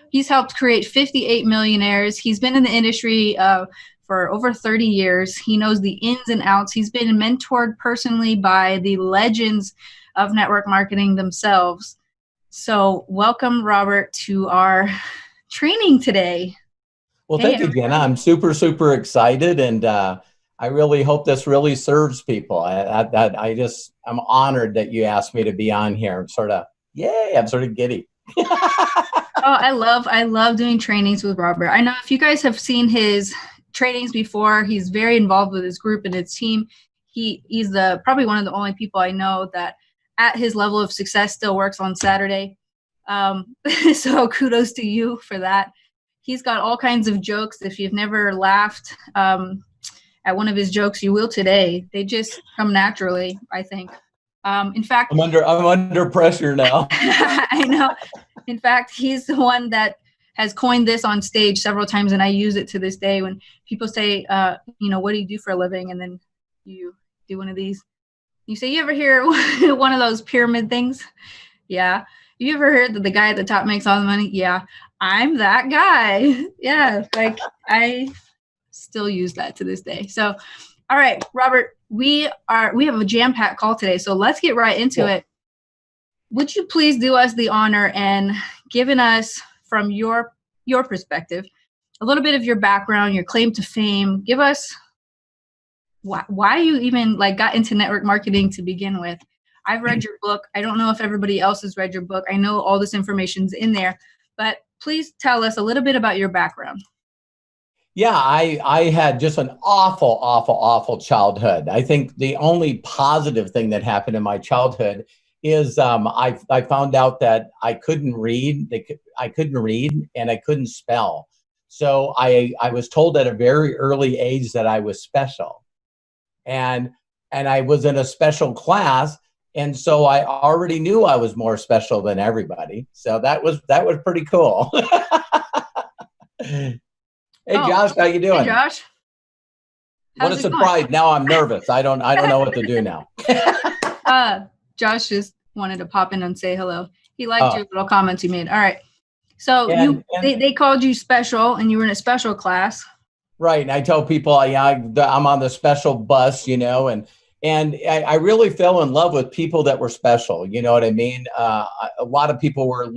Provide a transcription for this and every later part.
He's helped create 58 millionaires. He's been in the industry for over 30 years. He knows the ins and outs. He's been mentored personally by the legends of network marketing themselves. So welcome, Robert, to our training today. Well, Hey, thank you, Jenna. I'm super, super excited, and I really hope this really serves people. I'm honored that you asked me to be on here. I'm sort of giddy. Oh, I love doing trainings with Robert. I know if you guys have seen his trainings before, he's very involved with his group and his team. He's the probably one of the only people I know that at his level of success still works on Saturday. So kudos to you for that. He's got all kinds of jokes. If you've never laughed at one of his jokes, you will today. They just come naturally, I think. In fact, I'm under pressure now. I know. In fact, he's the one that has coined this on stage several times, and I use it to this day when people say, what do you do for a living? And then you do one of these. You say, you ever hear one of those pyramid things? Yeah. You ever heard that the guy at the top makes all the money? Yeah. I'm that guy. Yeah. Like I still use that to this day. So, all right, Robert, we have a jam-packed call today. So let's get right into it. Would you please do us the honor and giving us from your perspective a little bit of your background, your claim to fame? Give us why you even got into network marketing to begin with. I've read your book. I don't know if everybody else has read your book. I know all this information's in there, but please tell us a little bit about your background. Yeah, I had just an awful, awful, awful childhood. I think the only positive thing that happened in my childhood is I found out that I couldn't read. I couldn't read and I couldn't spell. So I was told at a very early age that I was special, and I was in a special class, and so I already knew I was more special than everybody. So that was pretty cool. Hey, Josh, how you Hey, doing? Josh. What a surprise. Now I'm nervous. I don't know what to do now. Josh just wanted to pop in and say hello. He liked your little comments you made. All right. So they called you special and you were in a special class. Right. And I tell people I'm on the special bus, and I really fell in love with people that were special. You know what I mean? A lot of people were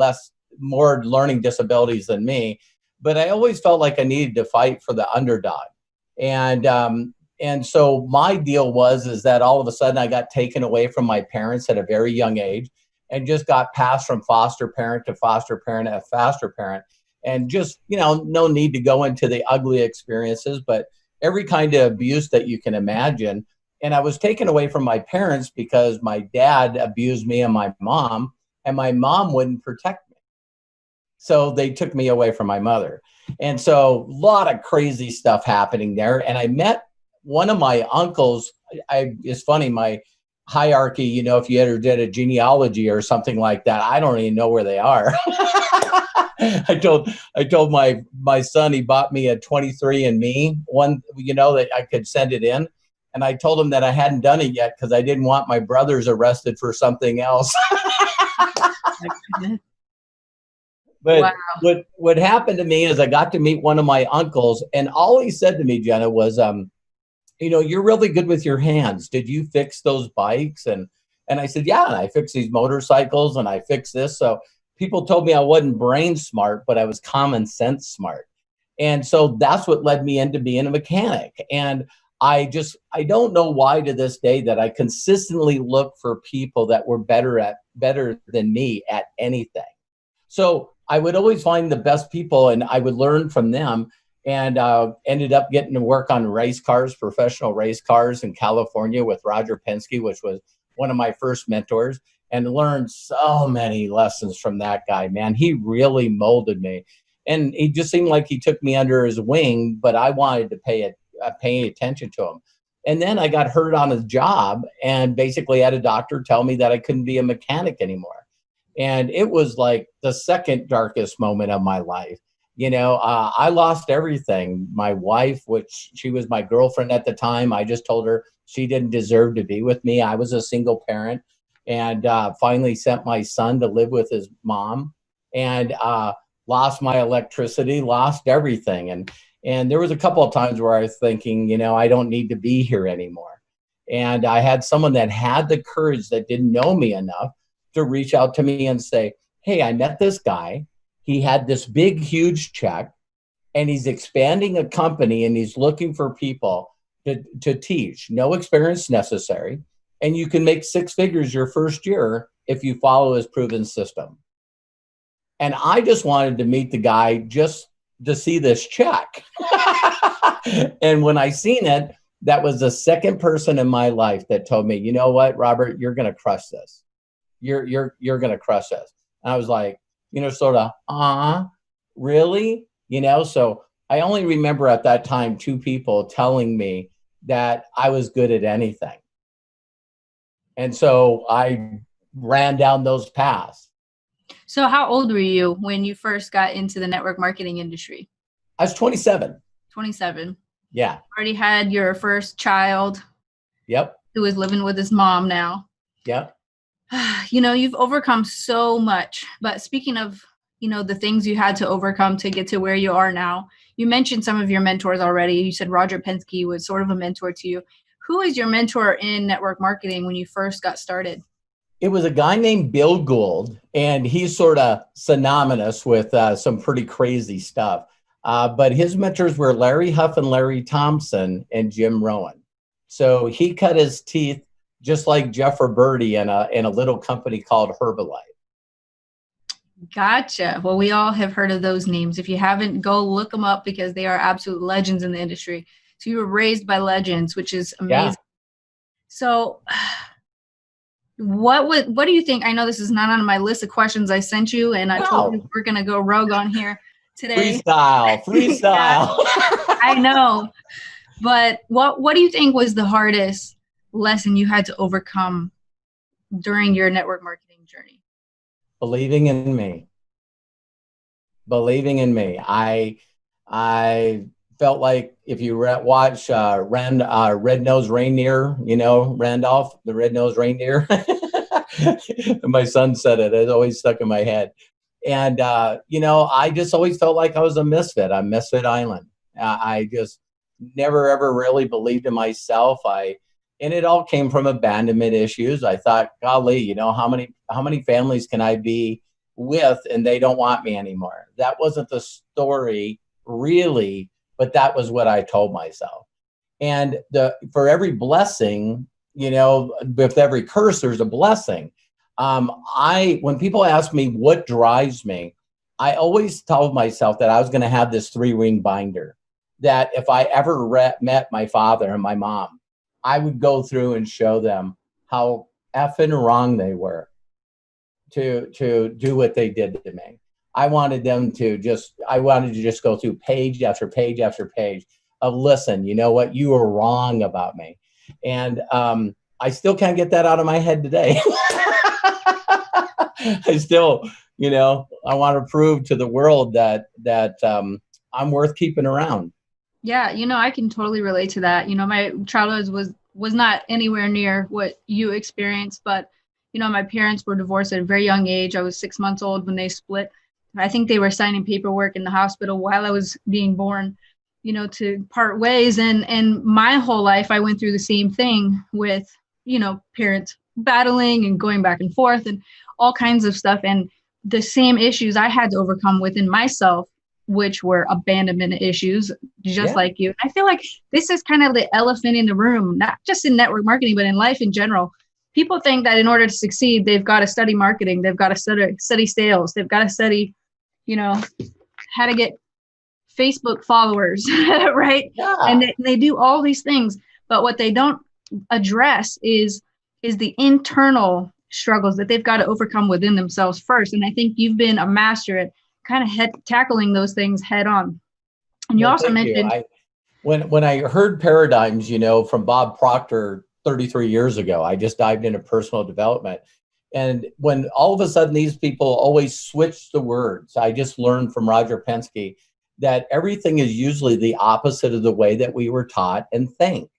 more learning disabilities than me, but I always felt like I needed to fight for the underdog. And so my deal is that all of a sudden I got taken away from my parents at a very young age and just got passed from foster parent to foster parent to foster parent. And just, no need to go into the ugly experiences, but every kind of abuse that you can imagine. And I was taken away from my parents because my dad abused me and my mom wouldn't protect me. So they took me away from my mother. And so a lot of crazy stuff happening there. And I met one of my uncles. It's funny, my hierarchy, if you ever did a genealogy or something like that, I don't even know where they are. I told my son, he bought me a 23andMe one, that I could send it in. And I told him that I hadn't done it yet because I didn't want my brothers arrested for something else. But wow. What happened to me is I got to meet one of my uncles, and all he said to me, Jenna, was, you're really good with your hands. Did you fix those bikes? And I said, yeah, and I fixed these motorcycles and I fixed this. So people told me I wasn't brain smart, but I was common sense smart. And so that's what led me into being a mechanic. And I don't know why to this day that I consistently look for people that were better than me at anything. So I would always find the best people and I would learn from them, and ended up getting to work on race cars, professional race cars in California with Roger Penske, which was one of my first mentors, and learned so many lessons from that guy, man. He really molded me. And he just seemed like he took me under his wing, but I wanted to pay attention to him. And then I got hurt on his job and basically had a doctor tell me that I couldn't be a mechanic anymore. And it was like the second darkest moment of my life. I lost everything. My wife, which she was my girlfriend at the time, I just told her she didn't deserve to be with me. I was a single parent, and finally sent my son to live with his mom. And lost my electricity, lost everything. And there was a couple of times where I was thinking, I don't need to be here anymore. And I had someone that had the courage, that didn't know me enough, to reach out to me and say, hey, I met this guy. He had this big, huge check, and he's expanding a company, and he's looking for people to teach. No experience necessary. And you can make six figures your first year if you follow his proven system. And I just wanted to meet the guy just to see this check. And when I seen it, that was the second person in my life that told me, you know what, Robert, you're going to crush this. You're going to crush this. And I was like, sort of, really? So I only remember at that time two people telling me that I was good at anything. And so I ran down those paths. So how old were you when you first got into the network marketing industry? I was 27. 27. Yeah. Already had your first child. Yep. Who is living with his mom now. Yep. You've overcome so much. But speaking of, the things you had to overcome to get to where you are now, you mentioned some of your mentors already. You said Roger Penske was sort of a mentor to you. Who is your mentor in network marketing when you first got started? It was a guy named Bill Gould, and he's sort of synonymous with some pretty crazy stuff. But his mentors were Larry Huff and Larry Thompson and Jim Rohn. So he cut his teeth just like Jeff Roberti in a little company called Herbalife. Gotcha. Well, we all have heard of those names. If you haven't, go look them up because they are absolute legends in the industry. So you were raised by legends, which is amazing. Yeah. So what do you think? I know this is not on my list of questions I sent you, and I told you we're going to go rogue on here today. Freestyle. Yeah, I know. But what do you think was the hardest lesson you had to overcome during your network marketing journey? Believing in me. I felt like if you watch Red-Nosed Reindeer, Randolph, the Red-Nosed Reindeer. My son said it. It always stuck in my head. And, I just always felt like I was a misfit on Misfit Island. I just never, ever really believed in myself. And it all came from abandonment issues. I thought, golly, how many families can I be with and they don't want me anymore? That wasn't the story really, but that was what I told myself. And for every blessing, with every curse, there's a blessing. When people ask me what drives me, I always told myself that I was going to have this 3-ring binder, that if I ever met my father and my mom, I would go through and show them how effing wrong they were to do what they did to me. I wanted to just go through page after page after page of, listen, you know what? You were wrong about me. And I still can't get that out of my head today. I still, I want to prove to the world that I'm worth keeping around. Yeah, I can totally relate to that. My childhood was not anywhere near what you experienced, but my parents were divorced at a very young age. I was 6 months old when they split. I think they were signing paperwork in the hospital while I was being born, to part ways. And my whole life I went through the same thing with, parents battling and going back and forth and all kinds of stuff. And the same issues I had to overcome within myself, which were abandonment issues, just like you. I feel like this is kind of the elephant in the room, not just in network marketing, but in life in general. People think that in order to succeed, they've got to study marketing. They've got to study sales. They've got to study, how to get Facebook followers, right? Yeah. And they do all these things. But what they don't address is the internal struggles that they've got to overcome within themselves first. And I think you've been a master at kind of tackling those things head on. And you also mentioned when I heard paradigms, from Bob Proctor 33 years ago, I just dived into personal development. And when all of a sudden these people always switch the words, I just learned from Roger Penske that everything is usually the opposite of the way that we were taught and think.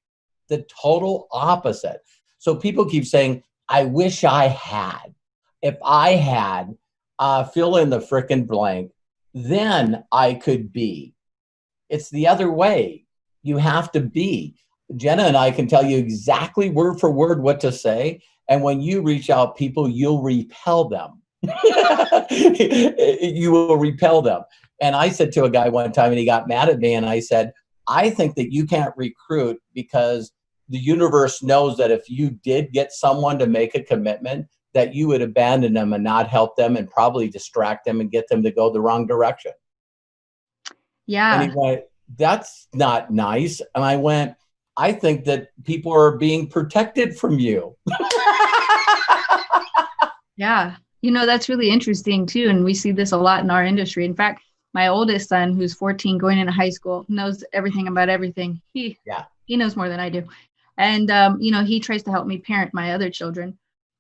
The total opposite. So people keep saying, I wish I had. If I had, fill in the frickin' blank, then I could be. It's the other way. You have to be. Jenna and I can tell you exactly word for word what to say. And when you reach out people, you'll repel them. You will repel them. And I said to a guy one time, and he got mad at me, and I said, I think that you can't recruit because the universe knows that if you did get someone to make a commitment, that you would abandon them and not help them and probably distract them and get them to go the wrong direction. Yeah. And he went, that's not nice. And I went, I think that people are being protected from you. Yeah. You know, that's really interesting too. And we see this a lot in our industry. In fact, my oldest son, who's 14, going into high school, knows everything about everything. He knows more than I do. And, you know, he tries to help me parent my other children.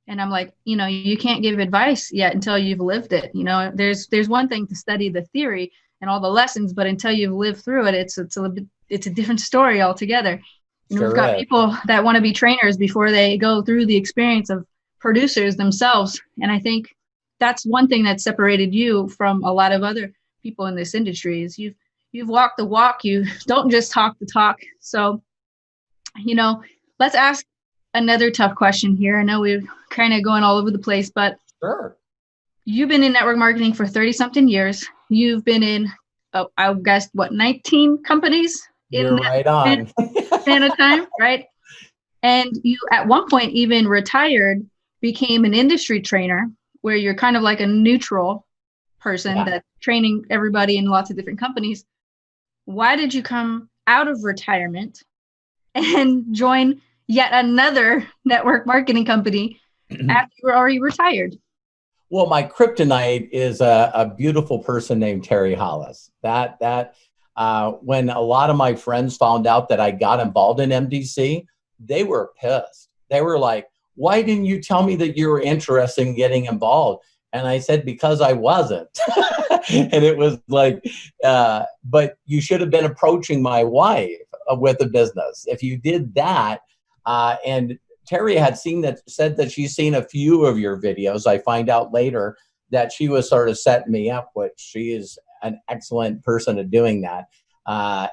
And I'm like, you know, you can't give advice yet until you've lived it. You know, there's one thing to study the theory and all the lessons, but until you've lived through it, it's a different story altogether. You know, we've got people that want to be trainers before they go through the experience of producers themselves. And I think that's one thing that separated you from a lot of other people in this industry is you've walked the walk. You don't just talk the talk. So, you know, let's ask another tough question here. I know we're kind of going all over the place, but sure. You've been in network marketing for 30 something years. You've been in, I guess, 19 companies in You're right on. span of time, right? And you, at one point, even retired, became an industry trainer where you're kind of like a neutral person that's training everybody in lots of different companies. Why did you come out of retirement and join yet another network marketing company after you were already retired? Well, my kryptonite is a beautiful person named Terry Hollis. When a lot of my friends found out that I got involved in MDC, they were pissed. They were like, why didn't you tell me that you were interested in getting involved? And I said, because I wasn't. And it was like, but you should have been approaching my wife with the business. If you did that, and Terry had said that she's seen a few of your videos. I find out later that she was sort of setting me up, which she is an excellent person at doing that. I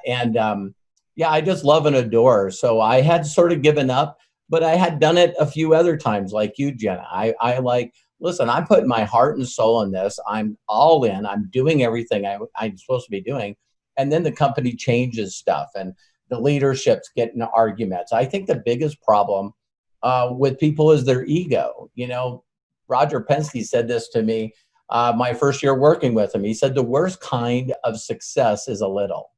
just love and adore. So I had sort of given up, but I had done it a few other times like you, Jenna. I like, listen, I'm putting my heart and soul in this. I'm all in. I'm doing everything I'm supposed to be doing. And then the company changes stuff and the leadership's getting arguments. I think the biggest problem with people is their ego. You know, Roger Penske said this to me my first year working with him. He said, the worst kind of success is a little.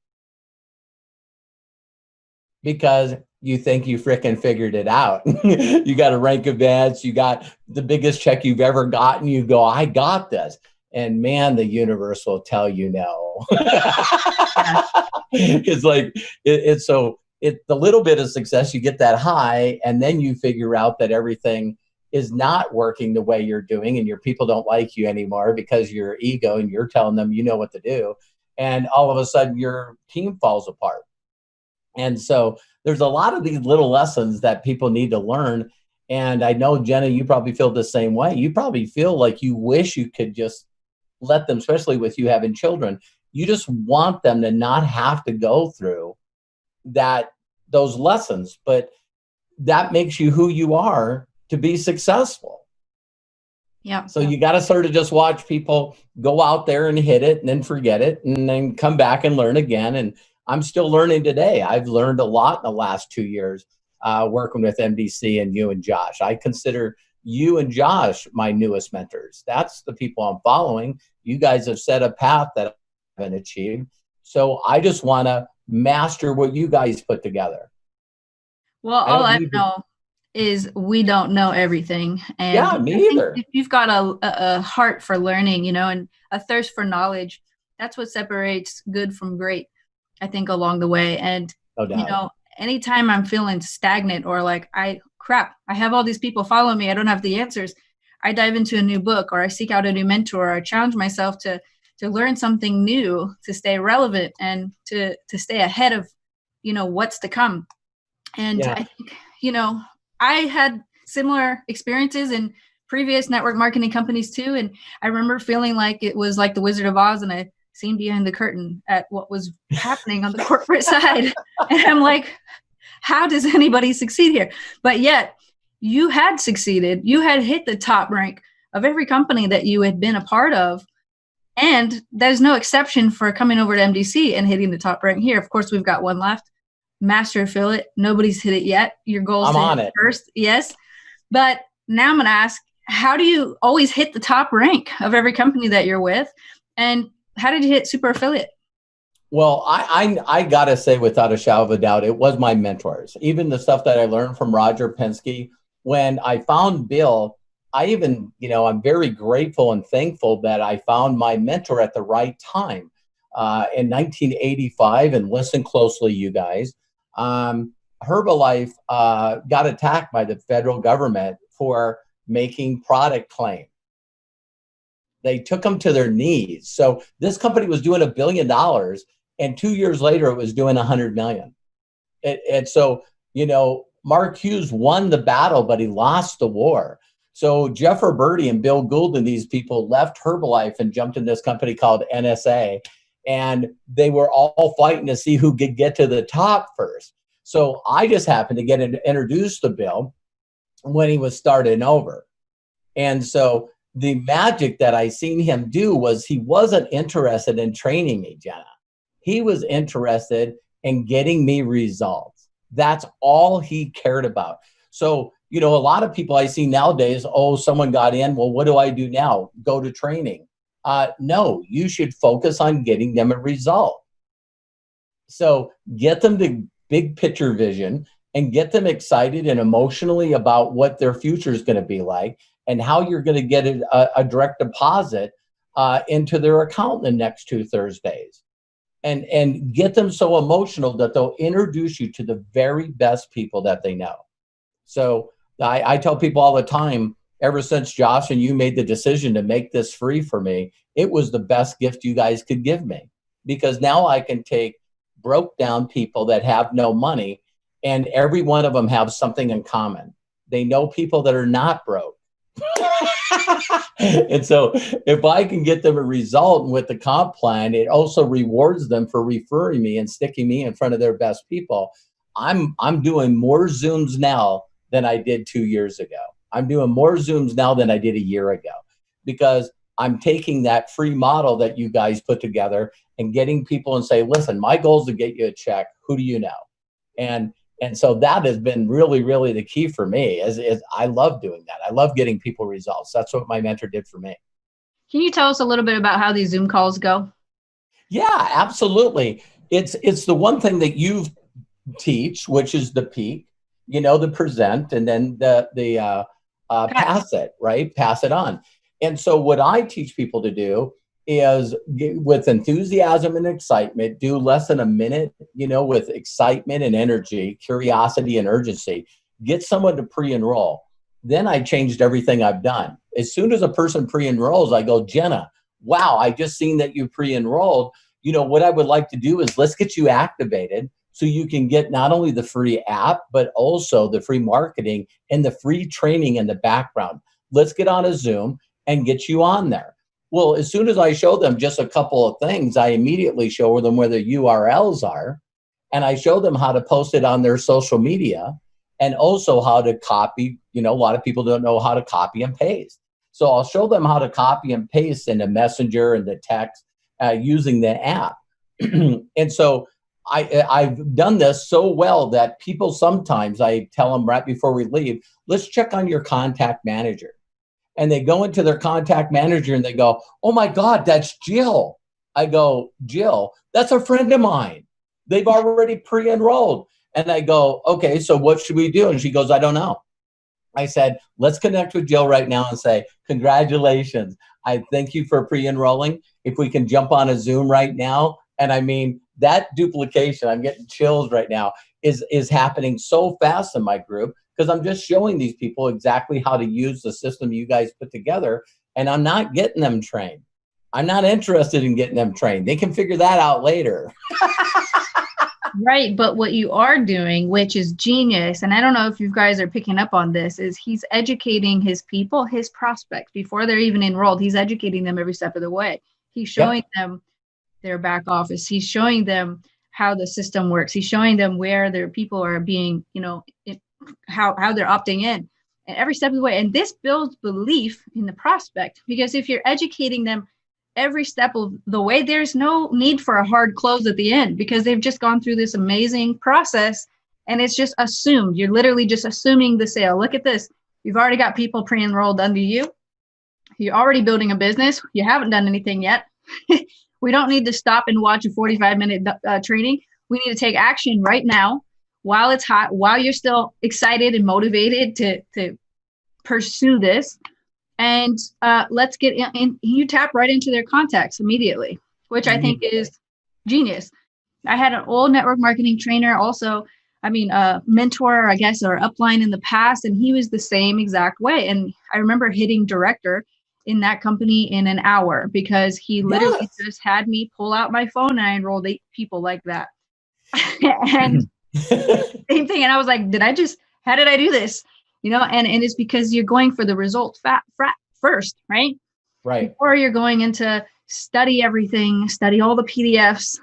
Because you think you fricking figured it out. You got a rank of ads, you got the biggest check you've ever gotten, you go, I got this. And man, the universe will tell you no. It's like, the little bit of success, you get that high, and then you figure out that everything is not working the way you're doing, and your people don't like you anymore because your ego and you're telling them you know what to do. And all of a sudden your team falls apart. And so there's a lot of these little lessons that people need to learn. And I know, Jenna, you probably feel the same way. You probably feel like you wish you could just let them, especially with you having children, you just want them to not have to go through those lessons, but that makes you who you are to be successful. Yeah. So you got to sort of just watch people go out there and hit it and then forget it and then come back and learn again. And I'm still learning today. I've learned a lot in the last 2 years working with MDC and you and Josh. I consider you and Josh my newest mentors. That's the people I'm following. You guys have set a path that I haven't achieved. So I just want to master what you guys put together. Well, all I know is we don't know everything. And yeah, me either. If you've got a heart for learning, you know, and a thirst for knowledge, that's what separates good from great, I think, along the way. And, no doubt. You know, anytime I'm feeling stagnant or like, I have all these people following me, I don't have the answers, I dive into a new book or I seek out a new mentor or I challenge myself to learn something new, to stay relevant and to stay ahead of, you know, what's to come. And I think, you know, I had similar experiences in previous network marketing companies too. And I remember feeling like it was like the Wizard of Oz and I seen behind the curtain at what was happening on the corporate side. And I'm like, how does anybody succeed here? But yet you had succeeded. You had hit the top rank of every company that you had been a part of. And there's no exception for coming over to MDC and hitting the top rank here. Of course, we've got one left. Master affiliate. Nobody's hit it yet. Your goal is to hit it first. Yes. But now I'm going to ask, how do you always hit the top rank of every company that you're with? And how did you hit super affiliate? Well, I got to say, without a shadow of a doubt, it was my mentors. Even the stuff that I learned from Roger Penske. When I found Bill, I even, I'm very grateful and thankful that I found my mentor at the right time in 1985. And listen closely, you guys. Herbalife got attacked by the federal government for making product claim. They took them to their knees. So this company was doing $1 billion, and 2 years later it was doing 100 million. And so, Mark Hughes won the battle, but he lost the war. So Jeff Herberti and Bill Gould and these people left Herbalife and jumped in this company called NSA, and they were all fighting to see who could get to the top first. So I just happened to get introduced to Bill when he was starting over. And so the magic that I seen him do was he wasn't interested in training me, Jenna. He was interested in getting me results. That's all he cared about. So, a lot of people I see nowadays, someone got in. Well, what do I do now? Go to training. No, you should focus on getting them a result. So get them to big picture vision and get them excited and emotionally about what their future is going to be like and how you're going to get a direct deposit into their account in the next 2 Thursdays. And get them so emotional that they'll introduce you to the very best people that they know. So I tell people all the time, ever since Josh and you made the decision to make this free for me, it was the best gift you guys could give me, because now I can take broke down people that have no money, and every one of them have something in common. They know people that are not broke. And so if I can get them a result with the comp plan, it also rewards them for referring me and sticking me in front of their best people. I'm doing more Zooms now than I did 2 years ago. I'm doing more Zooms now than I did a year ago, because I'm taking that free model that you guys put together and getting people and say, listen, my goal is to get you a check. Who do you know? And so that has been really, really the key for me. Is I love doing that. I love getting people results. That's what my mentor did for me. Can you tell us a little bit about how these Zoom calls go? Yeah, absolutely. It's the one thing that you teach, which is the peak, the present, and then the pass it, right? Pass it on. And so what I teach people to do is, with enthusiasm and excitement, do less than a minute, with excitement and energy, curiosity and urgency, get someone to pre-enroll. Then I changed everything I've done. As soon as a person pre-enrolls, I go, Jenna, wow, I just seen that you pre-enrolled. What I would like to do is let's get you activated so you can get not only the free app, but also the free marketing and the free training in the background. Let's get on a Zoom and get you on there. Well, as soon as I show them just a couple of things, I immediately show them where the URLs are, and I show them how to post it on their social media, and also how to copy. A lot of people don't know how to copy and paste. So I'll show them how to copy and paste in the messenger and the text using the app. And so I've done this so well that people, sometimes I tell them right before we leave, let's check on your contact manager. And they go into their contact manager and they go, oh my God, that's Jill. I go, Jill, that's a friend of mine. They've already pre-enrolled. And I go, okay, so what should we do? And she goes, I don't know. I said, let's connect with Jill right now and say, congratulations. I thank you for pre-enrolling. If we can jump on a Zoom right now. And I mean, that duplication, I'm getting chills right now, is happening so fast in my group, because I'm just showing these people exactly how to use the system you guys put together, and I'm not getting them trained. I'm not interested in getting them trained. They can figure that out later. Right, but what you are doing, which is genius, and I don't know if you guys are picking up on this, is he's educating his people, his prospects, before they're even enrolled. He's educating them every step of the way. He's showing them their back office. He's showing them how the system works. He's showing them where their people are being, how they're opting in, and every step of the way. And this builds belief in the prospect, because if you're educating them every step of the way, there's no need for a hard close at the end, because they've just gone through this amazing process and it's just assumed. You're literally just assuming the sale. Look at this. You've already got people pre-enrolled under you. You're already building a business. You haven't done anything yet. We don't need to stop and watch a 45-minute training. We need to take action right now while it's hot, while you're still excited and motivated to pursue this. And let's get in. You tap right into their contacts immediately, which I think is genius. I had an old network marketing trainer also, mentor, I guess, or upline in the past, and he was the same exact way. And I remember hitting director in that company in an hour, because he literally just had me pull out my phone, and I enrolled 8 people like that. And same thing. And I was like, how did I do this? And it's because you're going for the result first, right? Right. Before you're going into study everything, study all the PDFs,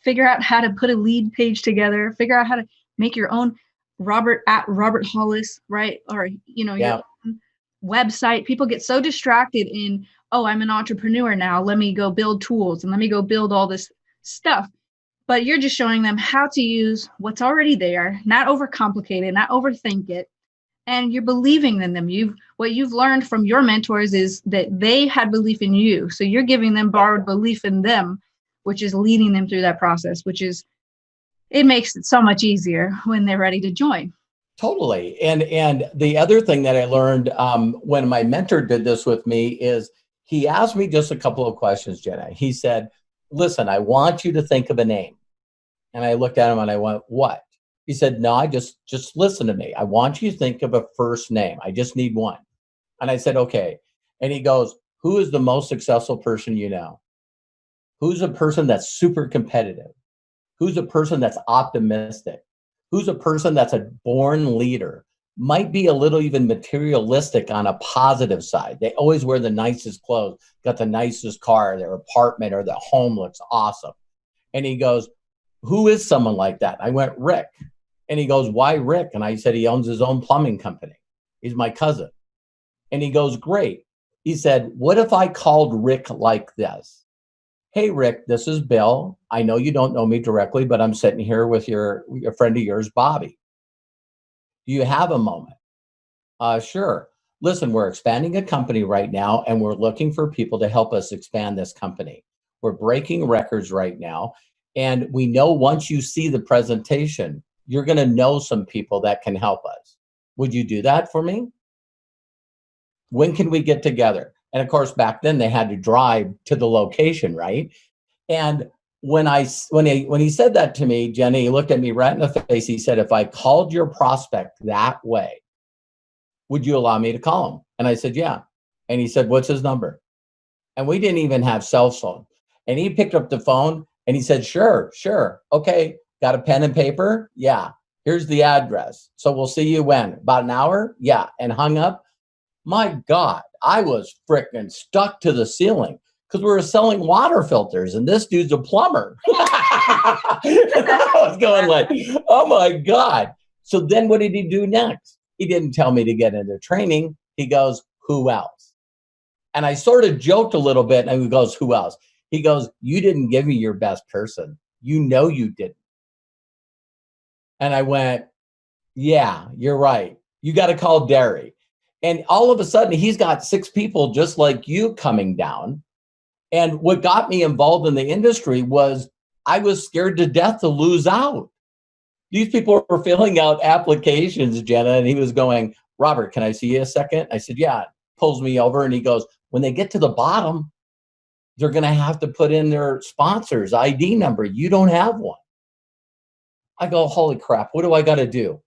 figure out how to put a lead page together, figure out how to make your own Robert Hollis, right? Or, your own website. People get so distracted in, oh, I'm an entrepreneur now, let me go build tools and let me go build all this stuff. But you're just showing them how to use what's already there, not overcomplicate it, not overthink it. And you're believing in them. What you've learned from your mentors is that they had belief in you. So you're giving them borrowed belief in them, which is leading them through that process, it makes it so much easier when they're ready to join. Totally. And the other thing that I learned when my mentor did this with me is he asked me just a couple of questions, Jenna. He said, listen, I want you to think of a name. And I looked at him and I went, what? He said, no, just listen to me. I want you to think of a first name. I just need one. And I said, okay. And he goes, who is the most successful person you know? Who's a person that's super competitive? Who's a person that's optimistic? Who's a person that's a born leader? Might be a little even materialistic on a positive side. They always wear the nicest clothes, got the nicest car, their apartment or their home looks awesome. And he goes, who is someone like that? I went, Rick. And he goes, why Rick? And I said, he owns his own plumbing company. He's my cousin. And he goes, great. He said, what if I called Rick like this? Hey, Rick, this is Bill. I know you don't know me directly, but I'm sitting here with your friend of yours, Bobby. Do you have a moment? Sure. Listen, we're expanding a company right now, and we're looking for people to help us expand this company. We're breaking records right now. And we know once you see the presentation, you're going to know some people that can help us. Would you do that for me? When can we get together? And of course, back then they had to drive to the location, right? And when he said that to me, Jenny, he looked at me right in the face. He said, if I called your prospect that way, would you allow me to call him? And I said, yeah. And he said, what's his number? And we didn't even have cell phone. And he picked up the phone and he said, sure. Okay. Got a pen and paper? Yeah. Here's the address. So we'll see you when? About an hour? Yeah. And hung up. My God, I was freaking stuck to the ceiling because we were selling water filters and this dude's a plumber. I was going like, oh my God. So then what did he do next? He didn't tell me to get into training. He goes, who else? And I sort of joked a little bit and he goes, who else? He goes, you didn't give me your best person. You know you didn't. And I went, yeah, you're right. You got to call Derry. And all of a sudden, he's got 6 people just like you coming down. And what got me involved in the industry was I was scared to death to lose out. These people were filling out applications, Jenna, and he was going, Robert, can I see you a second? I said, yeah. Pulls me over and he goes, when they get to the bottom, they're going to have to put in their sponsor's ID number. You don't have one. I go, holy crap, what do I got to do?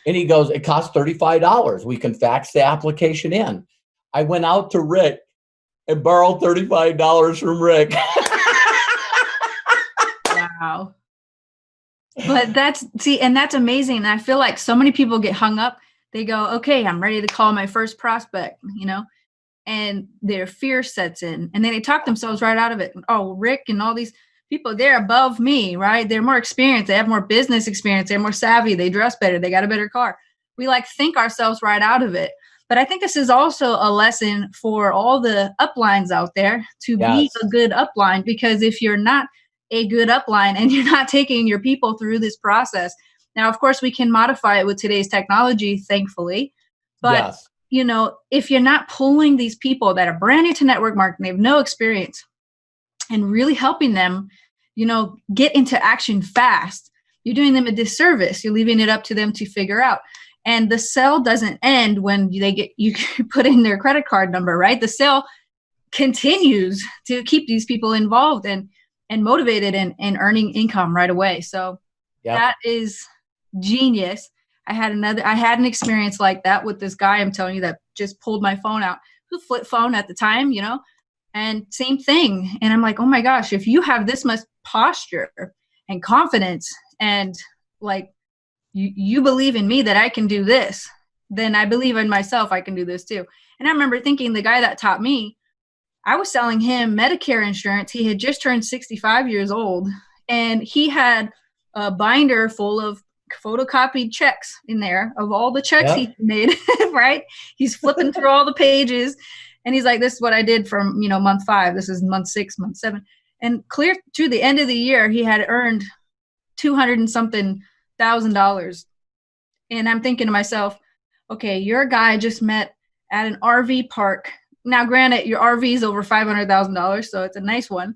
And he goes, it costs $35. We can fax the application in. I went out to Rick and borrowed $35 from Rick. Wow. But that's amazing. And I feel like so many people get hung up. They go, okay, I'm ready to call my first prospect, and their fear sets in, and then they talk themselves right out of it. Oh, Rick and all these people, they're above me, right? They're more experienced. They have more business experience. They're more savvy. They dress better. They got a better car. We like think ourselves right out of it. But I think this is also a lesson for all the uplines out there to be a good upline, because if you're not a good upline and you're not taking your people through this process, now, of course, we can modify it with today's technology, thankfully. But, you know, if you're not pulling these people that are brand new to network marketing, they have no experience, and really helping them, you know, get into action fast, you're doing them a disservice. You're leaving it up to them to figure out. And the sale doesn't end when you put in their credit card number, right? The sale continues to keep these people involved and motivated and earning income right away. So that is genius. I had an experience like that with this guy I'm telling you that just pulled my phone out. It was a flip phone at the time, you know, and same thing. And I'm like, oh my gosh, if you have this much posture and confidence and like you believe in me that I can do this, then I believe in myself I can do this too. And I remember thinking the guy that taught me, I was selling him Medicare insurance. He had just turned 65 years old, and he had a binder full of photocopied checks in there of all the checks he made, right? He's flipping through all the pages, and he's like, this is what I did from, you know, month 5. This is month 6, month 7. And clear to the end of the year, he had earned $200 and something $1,000. And I'm thinking to myself, okay, your guy just met at an RV park. Now, granted, your RV is over $500,000, so it's a nice one,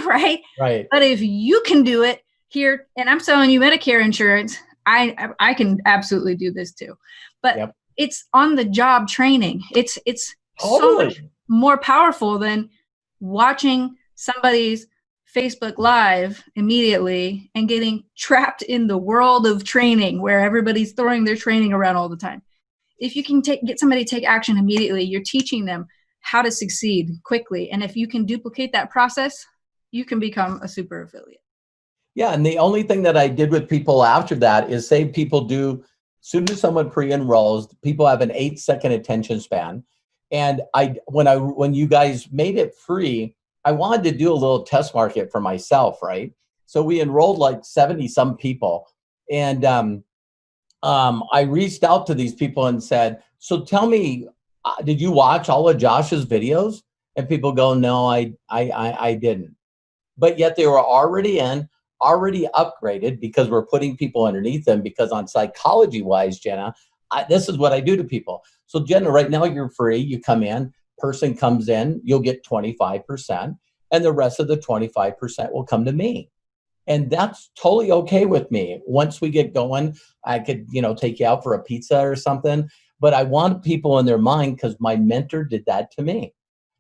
right? Right. But if you can do it here, and I'm selling you Medicare insurance, I can absolutely do this too. But it's on the job training. It's so much more powerful than watching somebody's Facebook Live immediately and getting trapped in the world of training where everybody's throwing their training around all the time. If you can get somebody to take action immediately, you're teaching them how to succeed quickly. And if you can duplicate that process, you can become a super affiliate. Yeah. And the only thing that I did with people after that is say people do, as soon as someone pre-enrolls, people have an 8-second attention span. And when you guys made it free, I wanted to do a little test market for myself, right? So we enrolled like 70 some people. And I reached out to these people and said, so tell me, did you watch all of Josh's videos? And people go, no, I didn't. But yet they were already upgraded because we're putting people underneath them, because on psychology wise, Jenna, this is what I do to people. So Jenna, right now you're free. You come in, person comes in, you'll get 25%, and the rest of the 25% will come to me. And that's totally okay with me. Once we get going, I could, you know, take you out for a pizza or something. But I want people in their mind, because my mentor did that to me.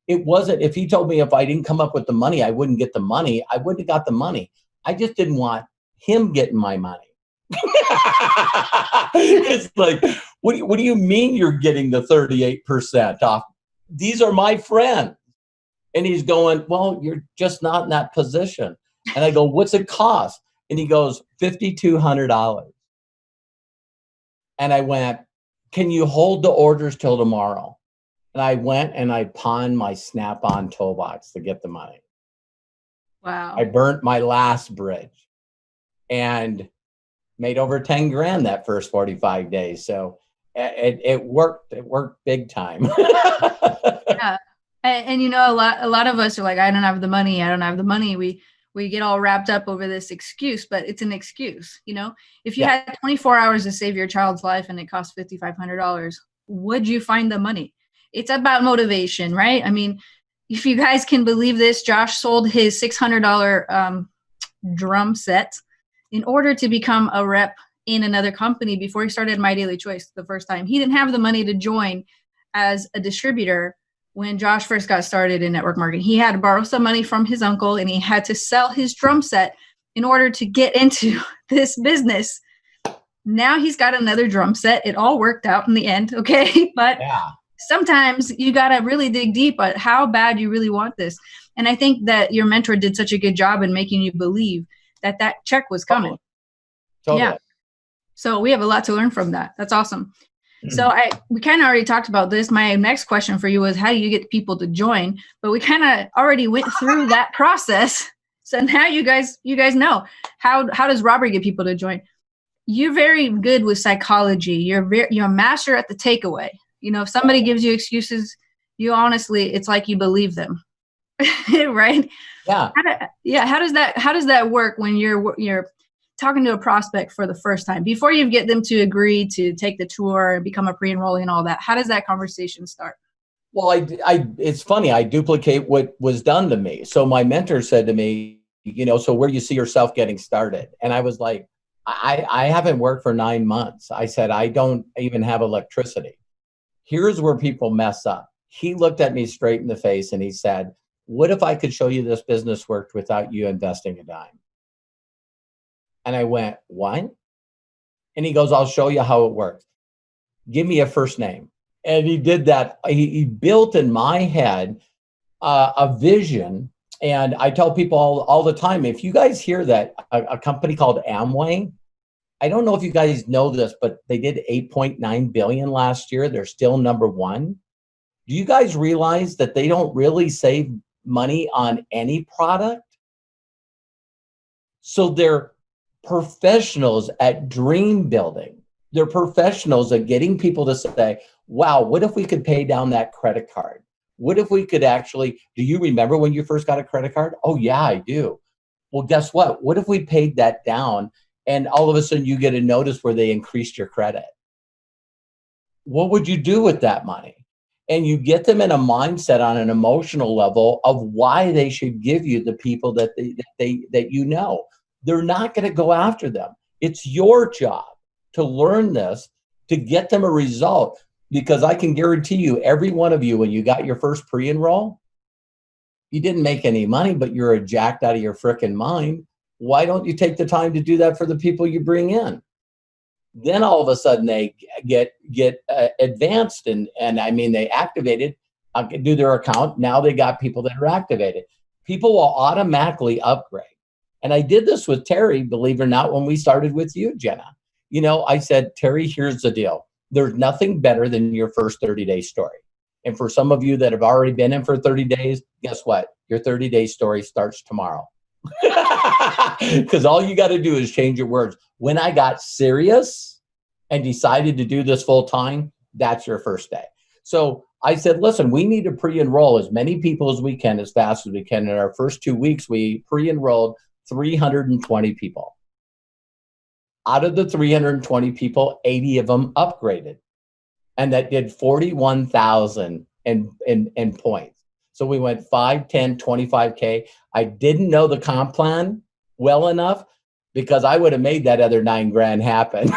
It wasn't, if he told me if I didn't come up with the money, I wouldn't get the money, I wouldn't have got the money. I just didn't want him getting my money. It's like, what do you mean you're getting the 38% off? These are my friends. And he's going, well, you're just not in that position. And I go, what's it cost? And he goes, $5,200. And I went, can you hold the orders till tomorrow? And I went and I pawned my Snap-on toolbox to get the money. Wow. I burnt my last bridge and made over 10 grand that first 45 days. So it worked. It worked big time. Yeah. And you know, a lot of us are like, I don't have the money. I don't have the money. We get all wrapped up over this excuse, but it's an excuse. You know, if you had 24 hours to save your child's life and it cost $5,500, would you find the money? It's about motivation, right? I mean, if you guys can believe this, Josh sold his $600 drum set in order to become a rep in another company before he started My Daily Choice the first time. He didn't have the money to join as a distributor when Josh first got started in network marketing. He had to borrow some money from his uncle, and he had to sell his drum set in order to get into this business. Now he's got another drum set. It all worked out in the end, okay? But sometimes you got to really dig deep at how bad you really want this. And I think that your mentor did such a good job in making you believe that that check was coming. Totally. Yeah. So we have a lot to learn from that. That's awesome. So we kind of already talked about this. My next question for you was, how do you get people to join? But we kind of already went through that process. So now you guys know how does Robert get people to join? You're very good with psychology. You're a master at the takeaway. If somebody gives you excuses, you honestly, it's like you believe them, right? Yeah. How does that work when you're talking to a prospect for the first time before you get them to agree to take the tour and become a pre-enrollee and all that? How does that conversation start? Well, it's funny. I duplicate what was done to me. So my mentor said to me, so where do you see yourself getting started? And I was like, I haven't worked for 9 months. I said, I don't even have electricity. Here's where people mess up. He looked at me straight in the face and he said, what if I could show you this business worked without you investing a dime? And I went, what? And he goes, I'll show you how it works. Give me a first name. And he did that. He built in my head a vision. And I tell people all the time, if you guys hear that a company called Amway, I don't know if you guys know this, but they did 8.9 billion last year. They're still number one. Do you guys realize that they don't really save money on any product? So they're professionals at dream building. They're professionals at getting people to say, wow, what if we could pay down that credit card? What if we could actually, do you remember when you first got a credit card? Oh yeah, I do. Well, guess what? What if we paid that down and all of a sudden you get a notice where they increased your credit? What would you do with that money? And you get them in a mindset on an emotional level of why they should give you the people that they're not going to go after them. It's your job to learn this, to get them a result, because I can guarantee you, every one of you, when you got your first pre-enroll, you didn't make any money, but you're jacked out of your frickin' mind. Why don't you take the time to do that for the people you bring in? Then all of a sudden they get advanced and I mean, they activated, do their account. Now they got people that are activated. People will automatically upgrade. And I did this with Terry, believe it or not, when we started with you, Jenna. I said, Terry, here's the deal. There's nothing better than your first 30-day story. And for some of you that have already been in for 30 days, guess what? Your 30-day story starts tomorrow. Because all you got to do is change your words. When I got serious and decided to do this full time, that's your first day. So I said, listen, we need to pre-enroll as many people as we can, as fast as we can. In our first 2 weeks, we pre-enrolled 320 people. Out of the 320 people, 80 of them upgraded. And that did 41,000 in points. So we went 5, 10, 25K. I didn't know the comp plan well enough because I would have made that other $9,000 happen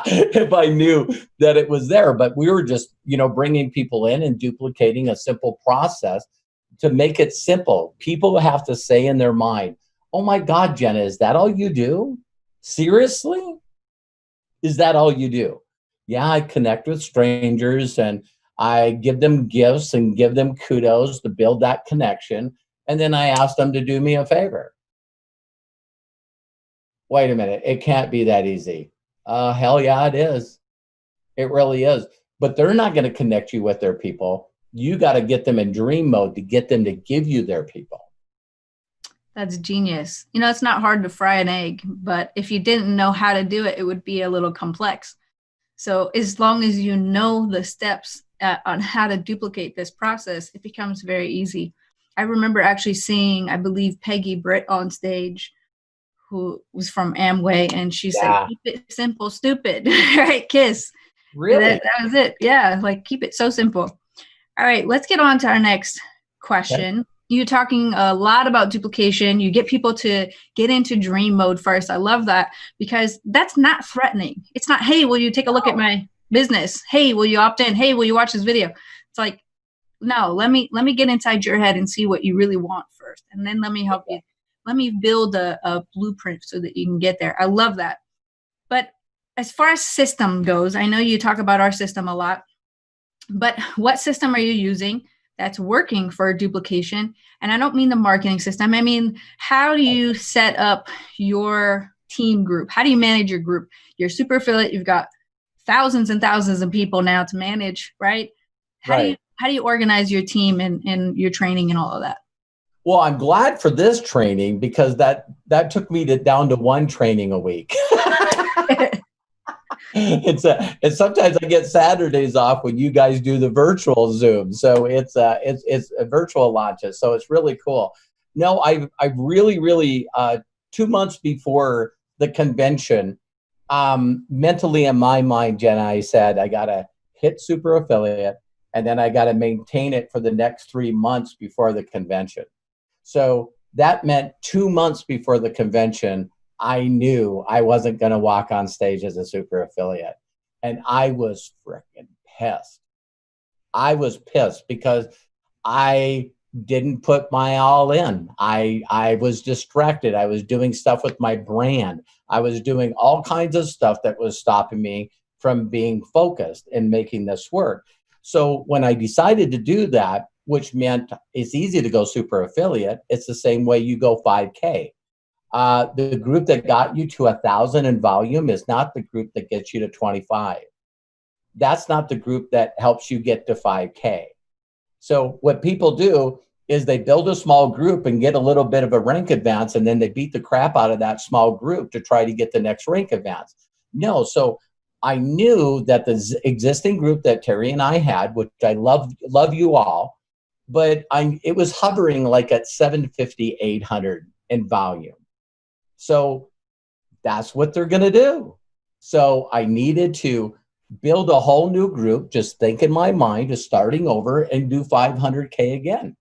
if I knew that it was there. But we were just, bringing people in and duplicating a simple process to make it simple. People have to say in their mind, oh my God, Jenna, is that all you do? Seriously? Is that all you do? Yeah, I connect with strangers and I give them gifts and give them kudos to build that connection. And then I ask them to do me a favor. Wait a minute. It can't be that easy. Hell yeah, it is. It really is. But they're not going to connect you with their people. You got to get them in dream mode to get them to give you their people. That's genius. It's not hard to fry an egg, but if you didn't know how to do it, it would be a little complex. So as long as you know the steps on how to duplicate this process, it becomes very easy. I remember actually seeing, I believe, Peggy Britt on stage, who was from Amway, and she said, keep it simple, stupid, right? KISS. Really? That was it. Yeah, like keep it so simple. All right, let's get on to our next question. Okay. You're talking a lot about duplication. You get people to get into dream mode first. I love that because that's not threatening. It's not, hey, will you take a look at my business? Hey, will you opt in? Hey, will you watch this video? It's like, no, let me get inside your head and see what you really want first. And then let me help you. Let me build a blueprint so that you can get there. I love that. But as far as system goes, I know you talk about our system a lot, but what system are you using that's working for duplication? And I don't mean the marketing system. I mean, how do you set up your team group? How do you manage your group? You're super affiliate. You've got thousands and thousands of people now to manage, right? How do you organize your team and your training and all of that? Well, I'm glad for this training because that took me down to one training a week. And sometimes I get Saturdays off when you guys do the virtual Zoom. So it's a virtual launches. So it's really cool. No, I really 2 months before the convention, mentally in my mind, Jenna, I said, I got to hit super affiliate and then I got to maintain it for the next 3 months before the convention. So that meant 2 months before the convention, I knew I wasn't going to walk on stage as a super affiliate. And I was freaking pissed. I was pissed because I didn't put my all in. I was distracted. I was doing stuff with my brand. I was doing all kinds of stuff that was stopping me from being focused and making this work. So when I decided to do that, which meant it's easy to go super affiliate, it's the same way you go 5K. The group that got you to 1,000 in volume is not the group that gets you to 25. That's not the group that helps you get to 5K. So what people do is they build a small group and get a little bit of a rank advance, and then they beat the crap out of that small group to try to get the next rank advance. No, so I knew that the existing group that Terry and I had, which I love you all, but it was hovering like at 750, 800 in volume. So that's what they're going to do. So I needed to build a whole new group, just think in my mind of starting over and do 500K again.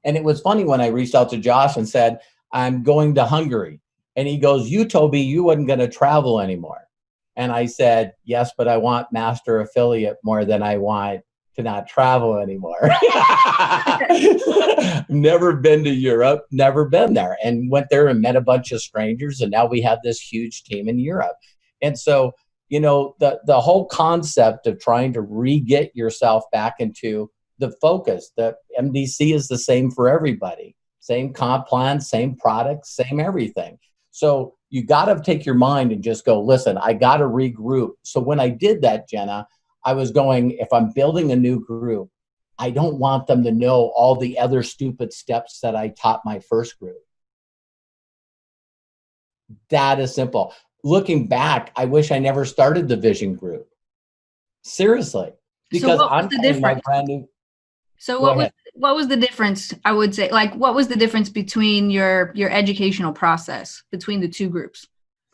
And it was funny when I reached out to Josh and said, I'm going to Hungary. And he goes, you told me you wasn't going to travel anymore. And I said, yes, but I want master affiliate more than I want to not travel anymore. Never been to Europe, never been there, and went there and met a bunch of strangers. And now we have this huge team in Europe. And so, you know, the whole concept of trying to re-get yourself back into the focus, the MDC is the same for everybody. Same comp plan, same product, same everything. So you got to take your mind and just go, listen, I got to regroup. So when I did that, Jenna, I was going, if I'm building a new group, I don't want them to know all the other stupid steps that I taught my first group. That is simple. Looking back, I wish I never started the vision group. Seriously. Because so I'm telling my brand new. So what was the difference, I would say, like what was the difference between your educational process between the two groups?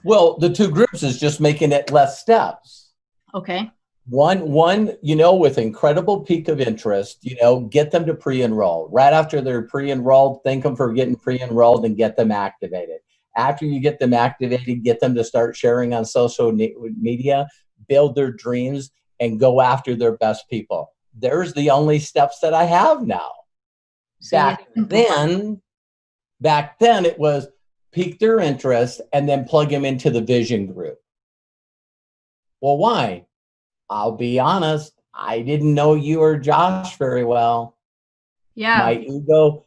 Well, the two groups is just making it less steps. Okay. One, you know, with incredible peak of interest, you know, get them to pre-enroll. Right after they're pre-enrolled, thank them for getting pre-enrolled and get them activated. After you get them activated, get them to start sharing on social media, build their dreams, and go after their best people. There's the only steps that I have now. Back then it was pique their interest and then plug them into the vision group. Well, why? I'll be honest, I didn't know you or Josh very well. Yeah.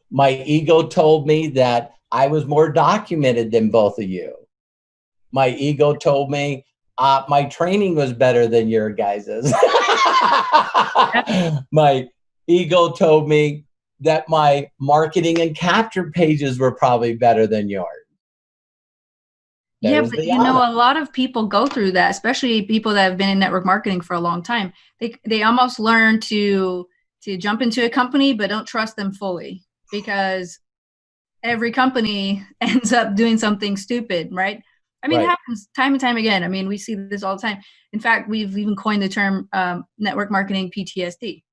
My ego told me that I was more documented than both of you. My ego told me my training was better than your guys's. My ego told me that my marketing and capture pages were probably better than yours. Yeah, but you know, a lot of people go through that, especially people that have been in network marketing for a long time. They almost learn to jump into a company, but don't trust them fully because every company ends up doing something stupid, right? I mean, It happens time and time again. I mean, we see this all the time. In fact, we've even coined the term network marketing PTSD.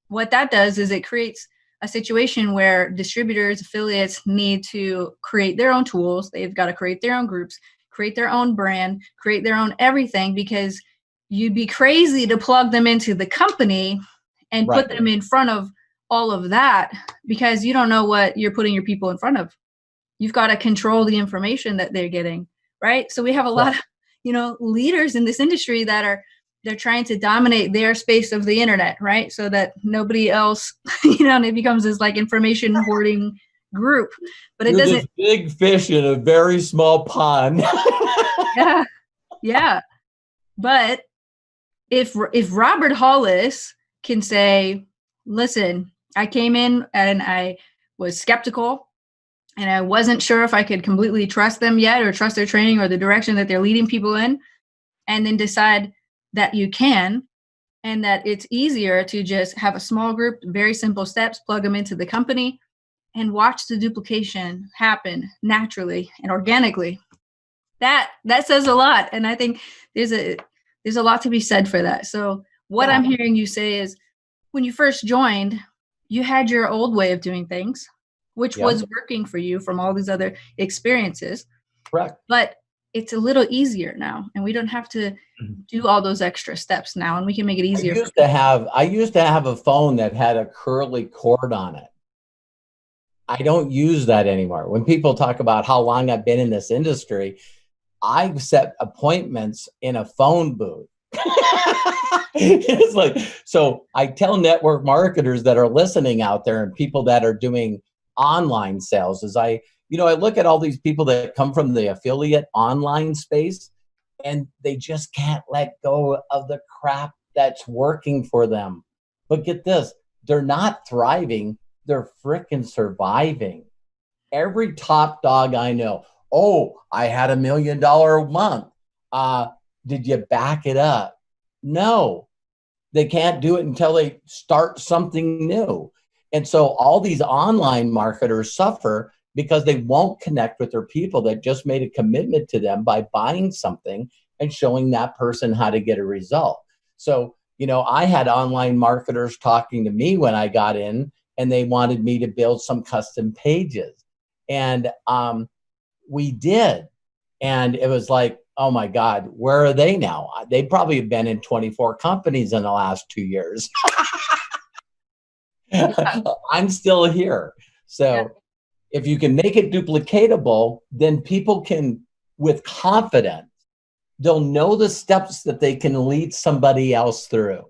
What that does is it creates a situation where distributors, affiliates need to create their own tools. They've got to create their own groups, create their own brand, create their own everything, because you'd be crazy to plug them into the company and put them in front of all of that because you don't know what you're putting your people in front of. You've got to control the information that they're getting, right? So we have a lot of, you know, leaders in this industry that they're trying to dominate their space of the internet, right? So that nobody else, you know, and it becomes this like information hoarding group. But it doesn't. This big fish in a very small pond. Yeah. But if Robert Hollis can say, listen, I came in and I was skeptical and I wasn't sure if I could completely trust them yet or trust their training or the direction that they're leading people in, and then decide that you can, and that it's easier to just have a small group, very simple steps, plug them into the company, and watch the duplication happen naturally and organically. That says a lot, and I think there's a lot to be said for that. So what I'm hearing you say is, when you first joined, you had your old way of doing things, which was working for you from all these other experiences. Correct. But it's a little easier now, and we don't have to do all those extra steps now, and we can make it easier. I used to have a phone that had a curly cord on it. I don't use that anymore. When people talk about how long I've been in this industry, I've set appointments in a phone booth. It's like, so I tell network marketers that are listening out there and people that are doing online sales, is I look at all these people that come from the affiliate online space, and they just can't let go of the crap that's working for them. But get this, they're not thriving, they're freaking surviving. Every top dog I know, oh, I had $1 million a month. Did you back it up? No, they can't do it until they start something new. And so all these online marketers suffer because they won't connect with their people that just made a commitment to them by buying something and showing that person how to get a result. So, I had online marketers talking to me when I got in, and they wanted me to build some custom pages. And we did. And it was like, oh my God, where are they now? They probably have been in 24 companies in the last 2 years. I'm still here. So if you can make it duplicatable, then people can, with confidence, they'll know the steps that they can lead somebody else through.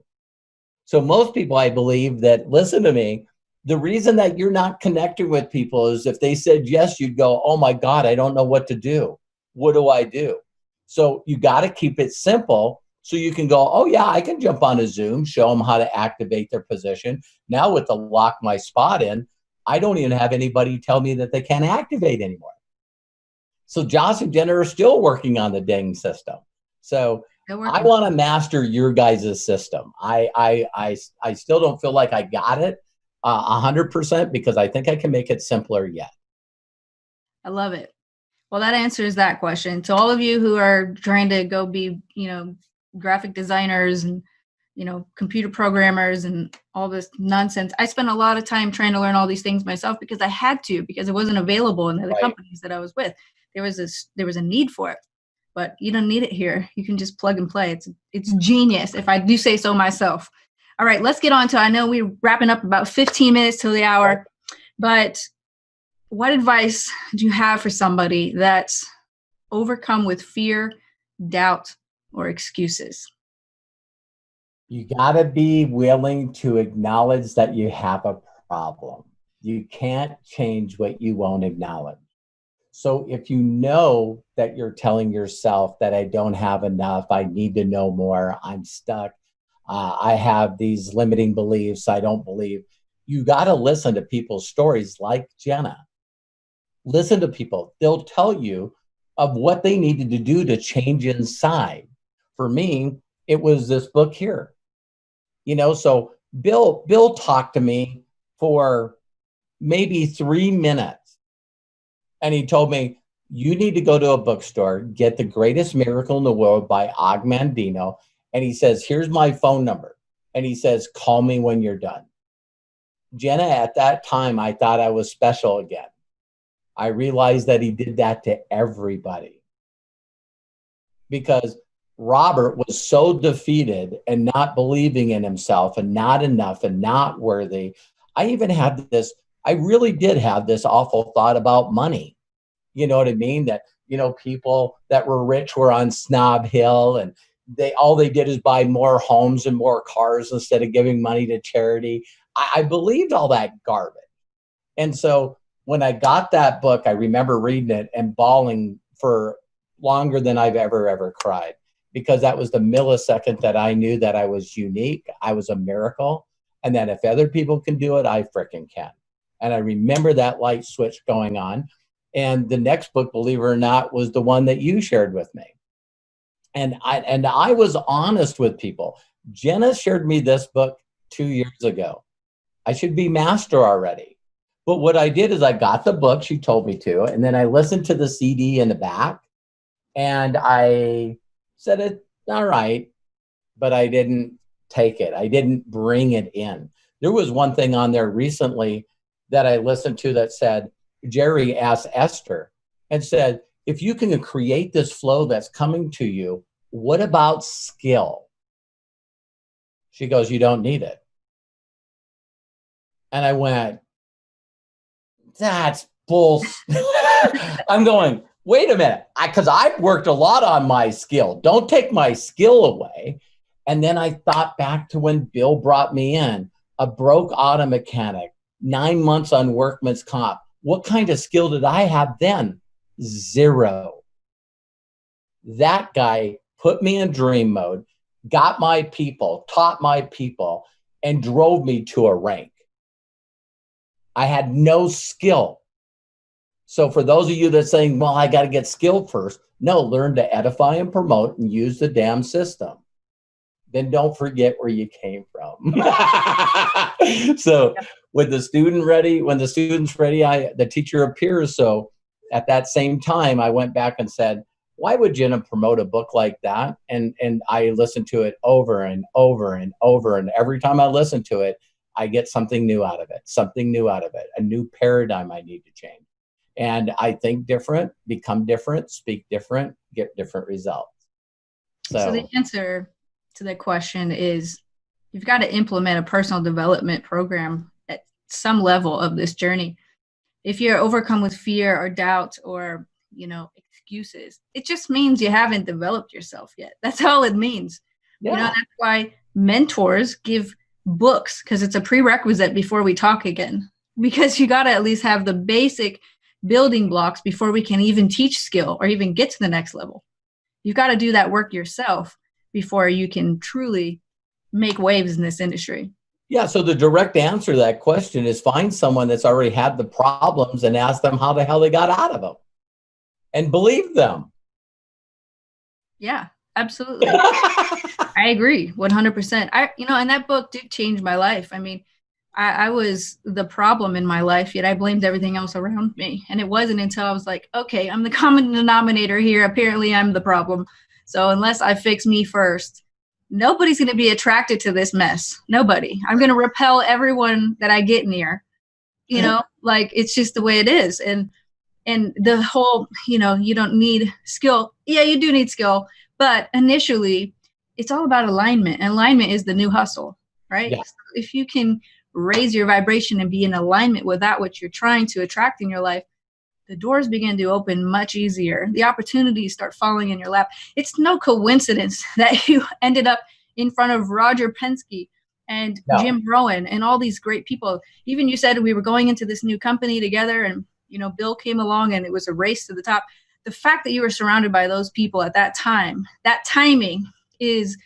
So most people, I believe, that listen to me, the reason that you're not connecting with people is if they said yes, you'd go, oh my God, I don't know what to do. What do I do? So you got to keep it simple so you can go, oh yeah, I can jump on a Zoom, show them how to activate their position. Now with the lock my spot in, I don't even have anybody tell me that they can't activate anymore. So Josh and Jenna are still working on the dang system. So I want to master your guys' system. I still don't feel like I got it 100% because I think I can make it simpler yet. I love it. Well, that answers that question. To all of you who are trying to go be, graphic designers and, computer programmers and all this nonsense. I spent a lot of time trying to learn all these things myself because I had to, because it wasn't available in the companies that I was with. There was a need for it, but you don't need it here. You can just plug and play. It's genius, if I do say so myself. All right, let's get on to, I know we're wrapping up about 15 minutes till the hour, but what advice do you have for somebody that's overcome with fear, doubt, or excuses? You got to be willing to acknowledge that you have a problem. You can't change what you won't acknowledge. So if you know that you're telling yourself that I don't have enough, I need to know more, I'm stuck, I have these limiting beliefs, I don't believe, you got to listen to people's stories like Jenna. Listen to people. They'll tell you of what they needed to do to change inside. For me, it was this book here. So Bill talked to me for maybe 3 minutes. And he told me, you need to go to a bookstore, get The Greatest Miracle in the World by Og Mandino. And he says, here's my phone number. And he says, call me when you're done. Jenna, at that time, I thought I was special again. I realized that he did that to everybody. Because Robert was so defeated and not believing in himself and not enough and not worthy. I really did have this awful thought about money. You know what I mean? That, people that were rich were on Snob Hill and all they did is buy more homes and more cars instead of giving money to charity. I believed all that garbage. And so when I got that book, I remember reading it and bawling for longer than I've ever cried. because that was the millisecond that I knew that I was unique. I was a miracle. And that if other people can do it, I frickin' can. And I remember that light switch going on. And the next book, believe it or not, was the one that you shared with me. And I was honest with people. Jenna shared me this book 2 years ago. I should be master already. But what I did is I got the book, she told me to, and then I listened to the CD in the back, and I said, it all right, but I didn't take it. I didn't bring it in. There was one thing on there recently that I listened to that said, Jerry asked Esther and said, if you can create this flow that's coming to you, what about skill? She goes, you don't need it. And I went, that's bullshit. I'm going, wait a minute, because I've worked a lot on my skill. Don't take my skill away. And then I thought back to when Bill brought me in, a broke auto mechanic, 9 months on workman's comp. What kind of skill did I have then? Zero. That guy put me in dream mode, got my people, taught my people, and drove me to a rank. I had no skill. So for those of you that are saying, well, I got to get skilled first. No, learn to edify and promote and use the damn system. Then don't forget where you came from. So when the student's ready, the teacher appears. So at that same time, I went back and said, why would Jenna promote a book like that? And I listened to it over and over and over. And every time I listen to it, I get something new out of it, a new paradigm I need to change. And I think different, become different, speak different, get different results. So the answer to that question is you've got to implement a personal development program at some level of this journey. If you're overcome with fear or doubt or, excuses, it just means you haven't developed yourself yet. That's all it means. Yeah. That's why mentors give books, because it's a prerequisite before we talk again, because you got to at least have the basic building blocks before we can even teach skill or even get to the next level. You've got to do that work yourself before you can truly make waves in this industry. Yeah. So the direct answer to that question is find someone that's already had the problems and ask them how the hell they got out of them and believe them. Yeah, absolutely. I agree 100%. And that book did change my life. I mean, I was the problem in my life, yet I blamed everything else around me. And it wasn't until I was like, okay, I'm the common denominator here. Apparently I'm the problem. So unless I fix me first, nobody's going to be attracted to this mess. Nobody. I'm going to repel everyone that I get near, like it's just the way it is. And the whole, you don't need skill. Yeah, you do need skill. But initially, it's all about alignment. Alignment is the new hustle, right? Yeah. So if you can raise your vibration and be in alignment with that which you're trying to attract in your life, the doors begin to open much easier. The opportunities start falling in your lap. It's no coincidence that you ended up in front of Roger Penske and Jim Rohn and all these great people. Even you said we were going into this new company together and, Bill came along and it was a race to the top. The fact that you were surrounded by those people at that time, that timing is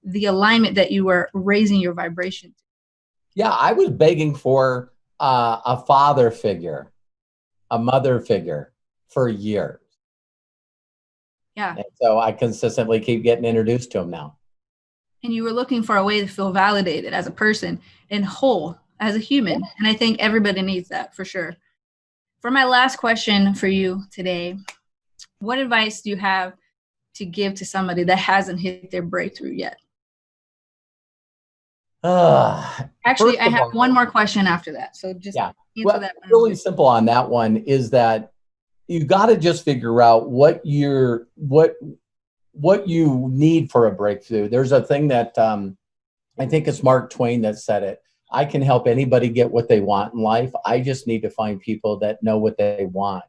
the alignment that you were raising your vibration to. Yeah, I was begging for a father figure, a mother figure for years. Yeah. And so I consistently keep getting introduced to him now. And you were looking for a way to feel validated as a person and whole as a human. And I think everybody needs that for sure. For my last question for you today, what advice do you have to give to somebody that hasn't hit their breakthrough yet? Actually, I have one more question after that. So just answer that. Really simple on that one is that you got to just figure out what you need for a breakthrough. There's a thing that I think it's Mark Twain that said it. I can help anybody get what they want in life. I just need to find people that know what they want.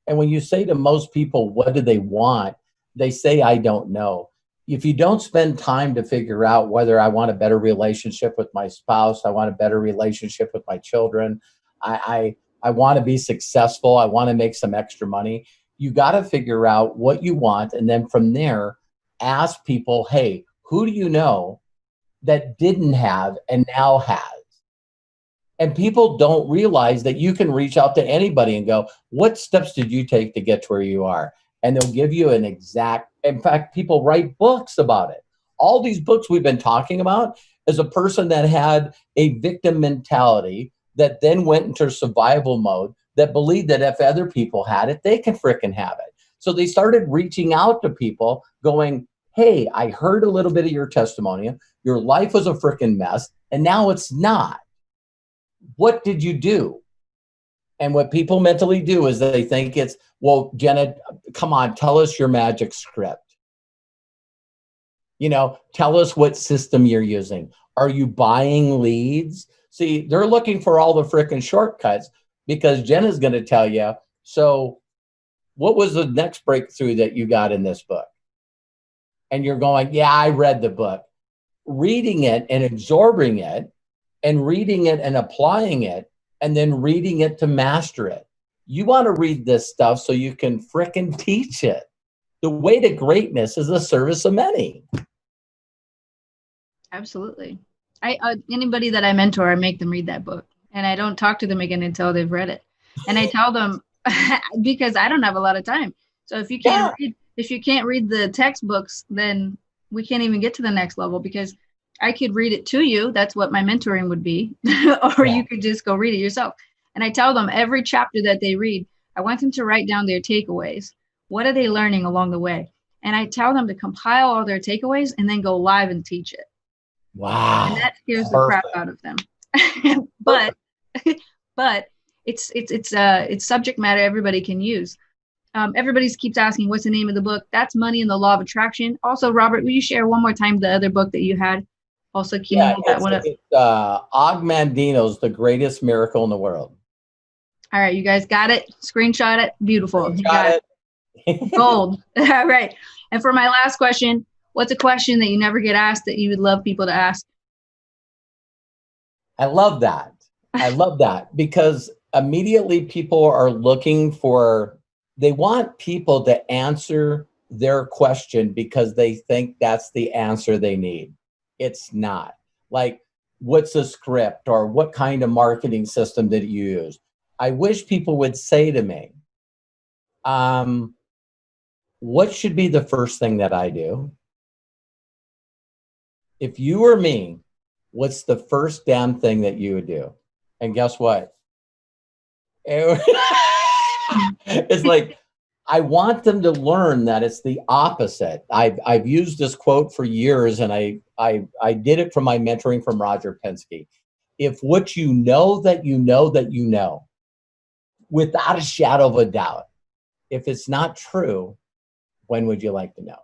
And when you say to most people, what do they want? They say, I don't know. If you don't spend time to figure out whether I want a better relationship with my spouse, I want a better relationship with my children, I want to be successful, I want to make some extra money, you got to figure out what you want. And then from there, ask people, hey, who do you know that didn't have and now has? And people don't realize that you can reach out to anybody and go, what steps did you take to get to where you are? And they'll give you an exact, in fact, people write books about it. All these books we've been talking about is a person that had a victim mentality that then went into survival mode, that believed that if other people had it, they can frickin' have it. So they started reaching out to people going, hey, I heard a little bit of your testimony. Your life was a frickin' mess, and now it's not. What did you do? And what people mentally do is they think it's, well, Jenna, come on, tell us your magic script. You know, tell us what system you're using. Are you buying leads? See, they're looking for all the frickin' shortcuts because Jenna's going to tell you, so what was the next breakthrough that you got in this book? And you're going, yeah, I read the book. Reading it and absorbing it and reading it and applying it and then reading it to master it. You want to read this stuff so you can frickin' teach it. The way to greatness is the service of many. Absolutely. Anybody that I mentor, I make them read that book, and I don't talk to them again until they've read it. And I tell them, because I don't have a lot of time. So if you can't read the textbooks, then we can't even get to the next level, because I could read it to you. That's what my mentoring would be. Or you could just go read it yourself. And I tell them every chapter that they read, I want them to write down their takeaways. What are they learning along the way? And I tell them to compile all their takeaways and then go live and teach it. Wow. And that scares the crap out of them. but it's subject matter everybody can use. Everybody keeps asking, what's the name of the book? That's Money and the Law of Attraction. Also, Robert, will you share one more time the other book that you had? Also, can you hold that one up? Og Mandino's The Greatest Miracle in the World. All right, you guys got it? Screenshot it. Beautiful. You got it. Gold. All right. And for my last question, what's a question that you never get asked that you would love people to ask? I love that. I love that, because immediately people are looking for, they want people to answer their question because they think that's the answer they need. It's not. Like, what's a script, or what kind of marketing system did you use? I wish people would say to me, what should be the first thing that I do? If you were me, what's the first damn thing that you would do? And guess what? It's like, I want them to learn that it's the opposite. I've used this quote for years, and I did it from my mentoring from Roger Penske. If what you know that you know that you know, without a shadow of a doubt, if it's not true, when would you like to know it?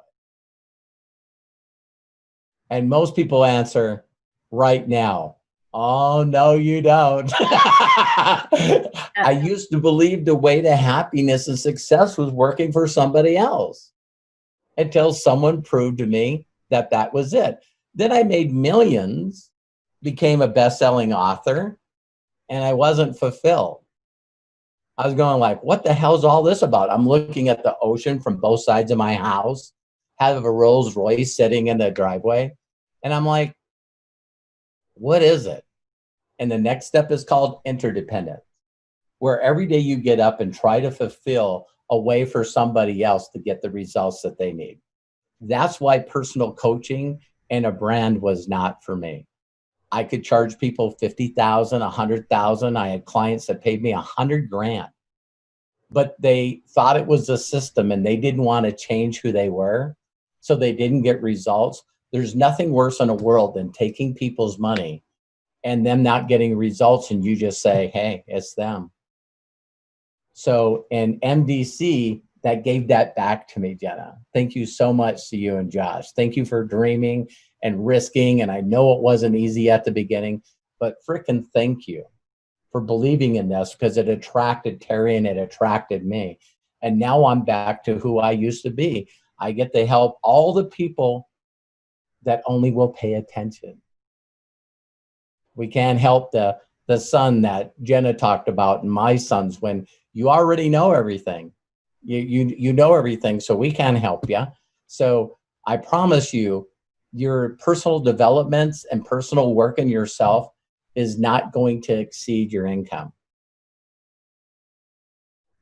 And most people answer, right now. Oh, no, you don't. I used to believe the way to happiness and success was working for somebody else, until someone proved to me that that was it. Then I made millions, became a best-selling author, and I wasn't fulfilled. I was going like, what the hell is all this about? I'm looking at the ocean from both sides of my house, have a Rolls Royce sitting in the driveway, and I'm like, what is it? And the next step is called interdependence, where every day you get up and try to fulfill a way for somebody else to get the results that they need. That's why personal coaching and a brand was not for me. I could charge people 50,000, 100,000. I had clients that paid me 100 grand, but they thought it was a system and they didn't want to change who they were. So they didn't get results. There's nothing worse in a world than taking people's money and them not getting results, and you just say, hey, it's them. So in MDC, that gave that back to me, Jenna. Thank you so much to you and Josh. Thank you for dreaming and risking. And I know it wasn't easy at the beginning, but frickin' thank you for believing in this, because it attracted Terry and it attracted me. And now I'm back to who I used to be. I get to help all the people that only will pay attention. We can't help the son that Jenna talked about, and my sons, when you already know everything. You know everything, so we can't help you. So I promise you, your personal developments and personal work in yourself is not going to exceed your income.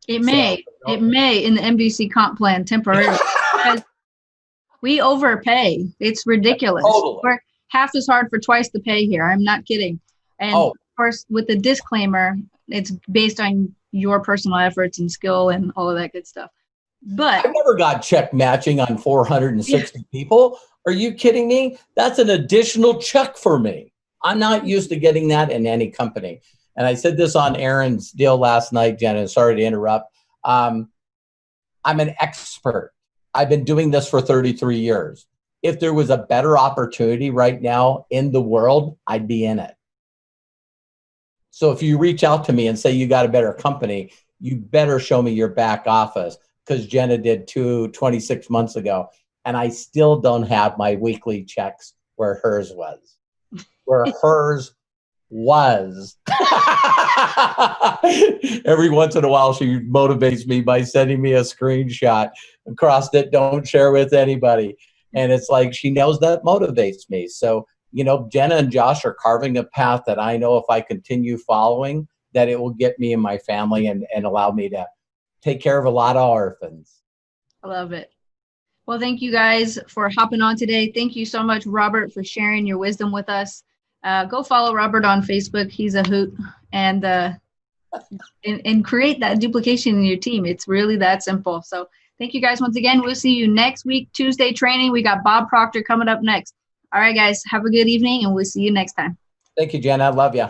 It may in the MVC comp plan temporarily because we overpay. It's ridiculous. Totally. We're half as hard for twice the pay here. I'm not kidding. And of course, with the disclaimer, it's based on your personal efforts and skill and all of that good stuff. But I never got check matching on 460 people. Are you kidding me? That's an additional check for me. I'm not used to getting that in any company. And I said this on Aaron's deal last night, Jenna. Sorry to interrupt. I'm an expert. I've been doing this for 33 years. If there was a better opportunity right now in the world, I'd be in it. So if you reach out to me and say you got a better company, you better show me your back office, because Jenna did 26 months ago, and I still don't have my weekly checks where hers was. Where hers was. Every once in a while, she motivates me by sending me a screenshot across it. Don't share with anybody. And it's like, she knows that motivates me. So, you know, Jenna and Josh are carving a path that I know if I continue following, that it will get me and my family and allow me to take care of a lot of orphans. I love it. Well, thank you guys for hopping on today. Thank you so much, Robert, for sharing your wisdom with us. Go follow Robert on Facebook. He's a hoot. And create that duplication in your team. It's really that simple. So thank you guys once again. We'll see you next week, Tuesday training. We got Bob Proctor coming up next. All right, guys, have a good evening, and we'll see you next time. Thank you, Jenna. I love you.